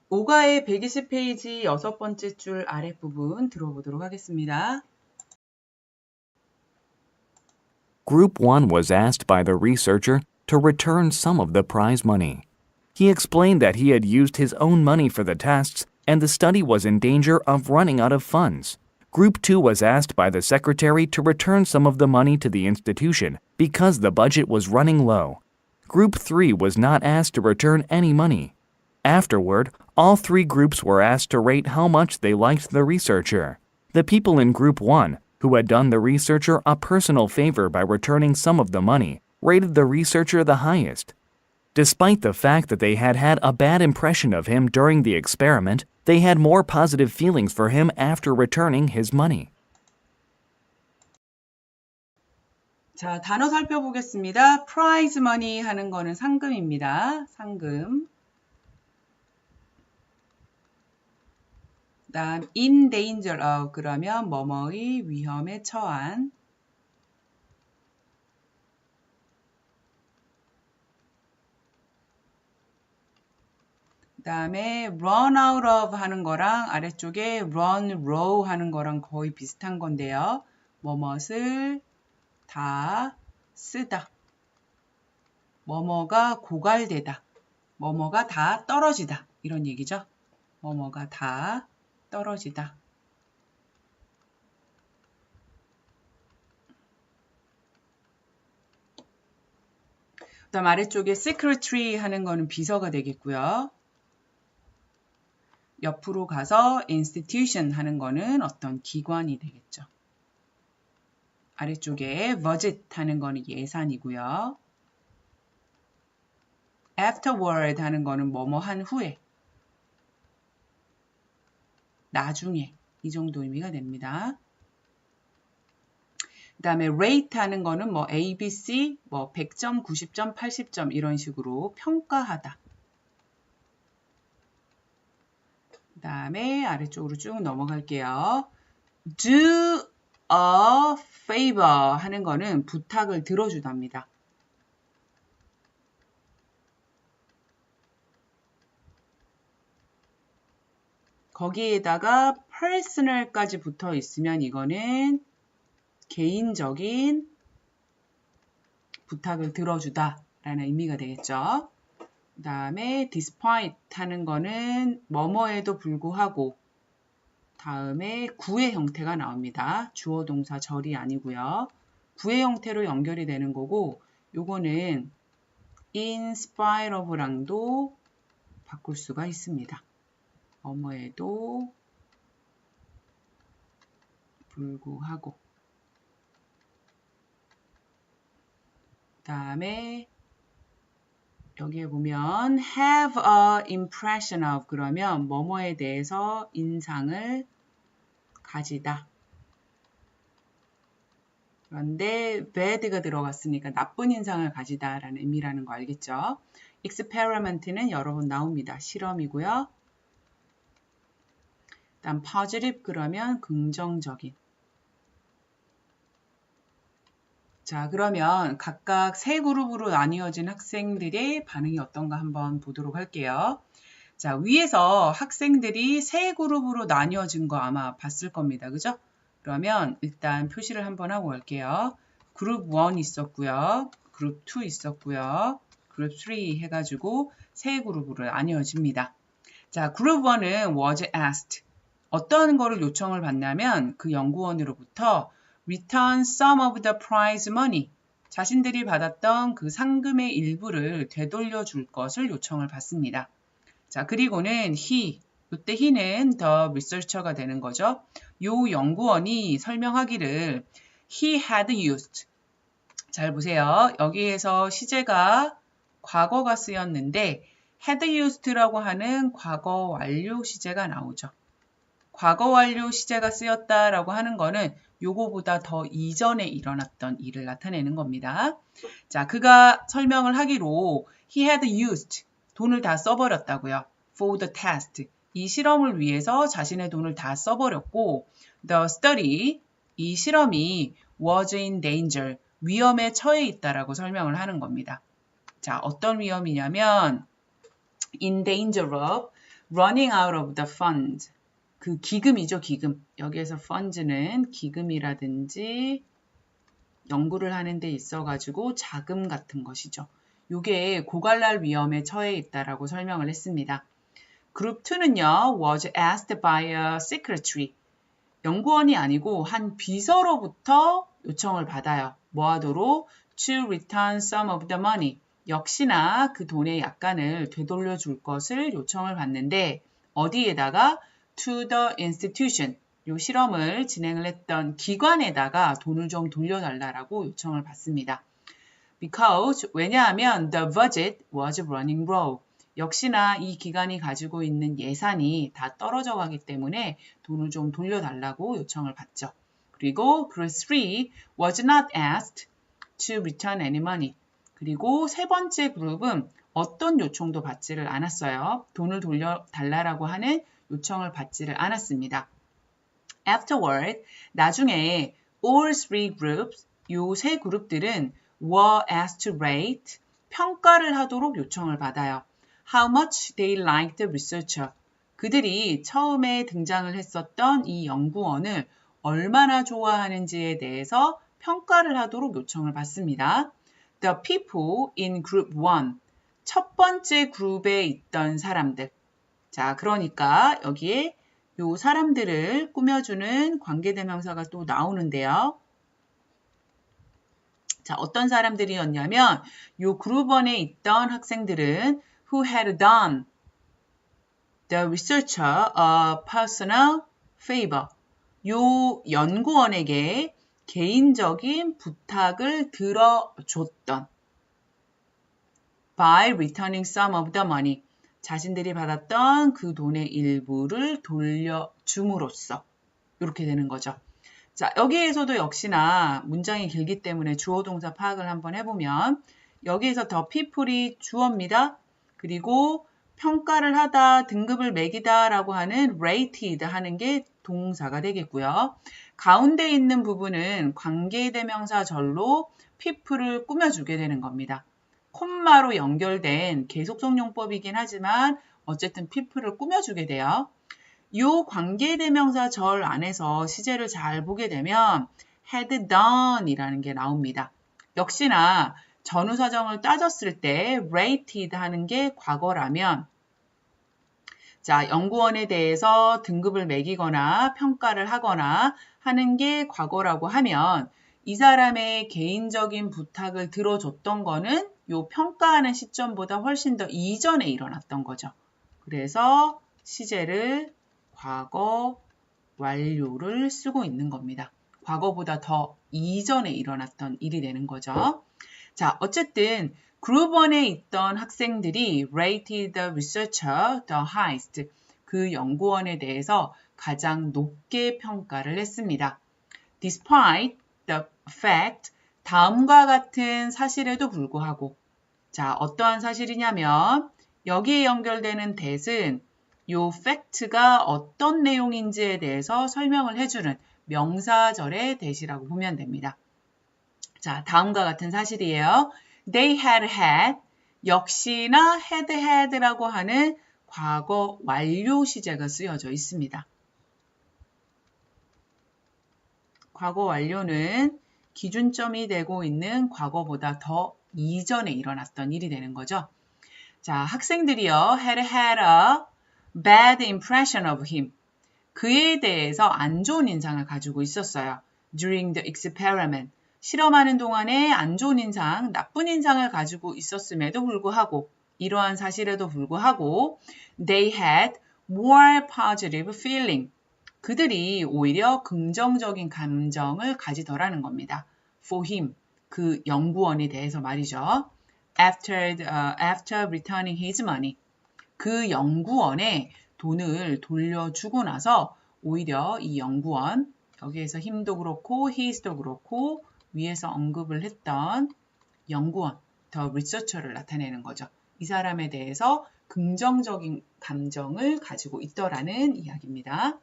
오가의 120페이지 6번째 줄 아랫부분 들어보도록 하겠습니다. Group 1 was asked by the researcher to return some of the prize money. He explained that he had used his own money for the tests and the study was in danger of running out of funds. Group 2 was asked by the secretary to return some of the money to the institution because the budget was running low. Group 3 was not asked to return any money. Afterward, all three groups were asked to rate how much they liked the researcher. The people in Group 1, who had done the researcher a personal favor by returning some of the money, rated the researcher the highest. Despite the fact that they had had a bad impression of him during the experiment, they had more positive feelings for him after returning his money. 자, 단어 살펴보겠습니다. prize money 하는 거는 상금입니다. 상금. 다음 in danger of 그러면 뭐뭐의 위험에 처한. 다음에 run out of 하는 거랑 아래쪽에 run low 하는 거랑 거의 비슷한 건데요. 뭐뭇을 다 쓰다. 뭐뭐가 고갈되다. 뭐뭐가 다 떨어지다. 이런 얘기죠. 뭐뭐가 다 떨어지다. 그다음 아래쪽에 secretary 하는 거는 비서가 되겠고요. 옆으로 가서 institution 하는 거는 어떤 기관이 되겠죠. 아래쪽에 budget 하는 거는 예산이고요. afterward 하는 거는 뭐뭐 한 후에, 나중에 이 정도 의미가 됩니다. 그 다음에 rate 하는 거는 뭐 A, B, C, 뭐 100점, 90점, 80점 이런 식으로 평가하다. 그 다음에 아래쪽으로 쭉 넘어갈게요. do a favor 하는 거는 부탁을 들어주답니다. 거기에다가 personal까지 붙어 있으면 이거는 개인적인 부탁을 들어주다 라는 의미가 되겠죠. 그 다음에 despite 하는 거는 뭐뭐에도 불구하고 다음에 구의 형태가 나옵니다. 주어 동사 절이 아니고요. 구의 형태로 연결이 되는 거고 요거는 in spite of랑도 바꿀 수가 있습니다. 뭐뭐에도 불구하고 그 다음에 여기에 보면 have a impression of 그러면 뭐뭐에 대해서 인상을 가지다. 그런데 bad가 들어갔으니까 나쁜 인상을 가지다라는 의미라는 거 알겠죠? experiment는 여러 번 나옵니다. 실험이고요. 다음 positive 그러면 긍정적인. 자, 그러면 각각 세 그룹으로 나뉘어진 학생들의 반응이 어떤가 한번 보도록 할게요. 자, 위에서 학생들이 세 그룹으로 나뉘어진 거 아마 봤을 겁니다. 그죠? 그러면 일단 표시를 한번 하고 올게요. 그룹 1 있었고요. 그룹 2 있었고요. 그룹 3 해가지고 세 그룹으로 나뉘어집니다. 자, 그룹 1은 was asked. 어떤 거를 요청을 받냐면 그 연구원으로부터 return some of the prize money. 자신들이 받았던 그 상금의 일부를 되돌려 줄 것을 요청을 받습니다. 자, 그리고는 he, 이때 he는 the researcher가 되는 거죠. 요 연구원이 설명하기를 he had used. 잘 보세요. 여기에서 시제가 과거가 쓰였는데 had used라고 하는 과거 완료 시제가 나오죠. 과거 완료 시제가 쓰였다라고 하는 거는 요거보다 더 이전에 일어났던 일을 나타내는 겁니다. 자, 그가 설명을 하기로 he had used 돈을 다 써버렸다고요. for the test 이 실험을 위해서 자신의 돈을 다 써버렸고 the study 이 실험이 was in danger 위험에 처해 있다라고 설명을 하는 겁니다. 자, 어떤 위험이냐면 in danger of running out of the funds. 그 기금이죠, 기금. 여기에서 funds는 기금이라든지 연구를 하는 데 있어가지고 자금 같은 것이죠. 이게 고갈날 위험에 처해 있다라고 설명을 했습니다. 그룹 2는요, was asked by a secretary. 연구원이 아니고 한 비서로부터 요청을 받아요. 뭐 하도록? To return some of the money. 역시나 그 돈의 약간을 되돌려 줄 것을 요청을 받는데 어디에다가? To the institution. 요 실험을 진행을 했던 기관에다가 돈을 좀 돌려달라고 요청을 받습니다. Because 왜냐하면 the budget was running low. 역시나 이 기관이 가지고 있는 예산이 다 떨어져 가기 때문에 돈을 좀 돌려달라고 요청을 받죠. 그리고 group 3 was not asked to return any money. 그리고 세 번째 그룹은 어떤 요청도 받지를 않았어요. 돈을 돌려달라고 하는 요청을 받지를 않았습니다. Afterward, 나중에 all three groups, 요 세 그룹들은 were asked to rate, 평가를 하도록 요청을 받아요. How much they liked the researcher. 그들이 처음에 등장을 했었던 이 연구원을 얼마나 좋아하는지에 대해서 평가를 하도록 요청을 받습니다. The people in group 1. 첫 번째 그룹에 있던 사람들. 자, 그러니까 여기에 요 사람들을 꾸며주는 관계대명사가 또 나오는데요. 자, 어떤 사람들이었냐면 요 그룹 1에 있던 학생들은 who had done the researcher a personal favor. 요 연구원에게 개인적인 부탁을 들어줬던 by returning some of the money. 자신들이 받았던 그 돈의 일부를 돌려줌으로써 이렇게 되는 거죠. 자, 여기에서도 역시나 문장이 길기 때문에 주어 동사 파악을 한번 해보면 여기에서 the people이 주어입니다. 그리고 평가를 하다, 등급을 매기다 라고 하는 rated 하는 게 동사가 되겠고요. 가운데 있는 부분은 관계대명사절로 people을 꾸며주게 되는 겁니다. 콤마로 연결된 계속성용법이긴 하지만 어쨌든 people을 꾸며주게 돼요. 이 관계대명사 절 안에서 시제를 잘 보게 되면 had done 이라는 게 나옵니다. 역시나 전후사정을 따졌을 때 rated 하는 게 과거라면 자, 연구원에 대해서 등급을 매기거나 평가를 하거나 하는 게 과거라고 하면 이 사람의 개인적인 부탁을 들어줬던 거는 요 평가하는 시점보다 훨씬 더 이전에 일어났던 거죠. 그래서 시제를 과거 완료를 쓰고 있는 겁니다. 과거보다 더 이전에 일어났던 일이 되는 거죠. 자, 어쨌든 그룹 1에 있던 학생들이 rated the researcher the highest. 그 연구원에 대해서 가장 높게 평가를 했습니다. Despite the fact, 다음과 같은 사실에도 불구하고 자, 어떠한 사실이냐면 여기에 연결되는 that은 요 fact가 어떤 내용인지에 대해서 설명을 해주는 명사절의 that이라고 보면 됩니다. 자, 다음과 같은 사실이에요. They had 역시나 had라고 하는 과거 완료 시제가 쓰여져 있습니다. 과거 완료는 기준점이 되고 있는 과거보다 더 이전에 일어났던 일이 되는 거죠. 자, 학생들이요. had a bad impression of him. 그에 대해서 안 좋은 인상을 가지고 있었어요. During the experiment. 실험하는 동안에 안 좋은 인상, 나쁜 인상을 가지고 있었음에도 불구하고 이러한 사실에도 불구하고 they had more positive feeling. 그들이 오히려 긍정적인 감정을 가지더라는 겁니다. For him, 그 연구원에 대해서 말이죠. After returning his money. 그 연구원에 돈을 돌려주고 나서 오히려 이 연구원, 여기에서 him도 그렇고 his도 그렇고 위에서 언급을 했던 연구원, the researcher를 나타내는 거죠. 이 사람에 대해서 긍정적인 감정을 가지고 있더라는 이야기입니다.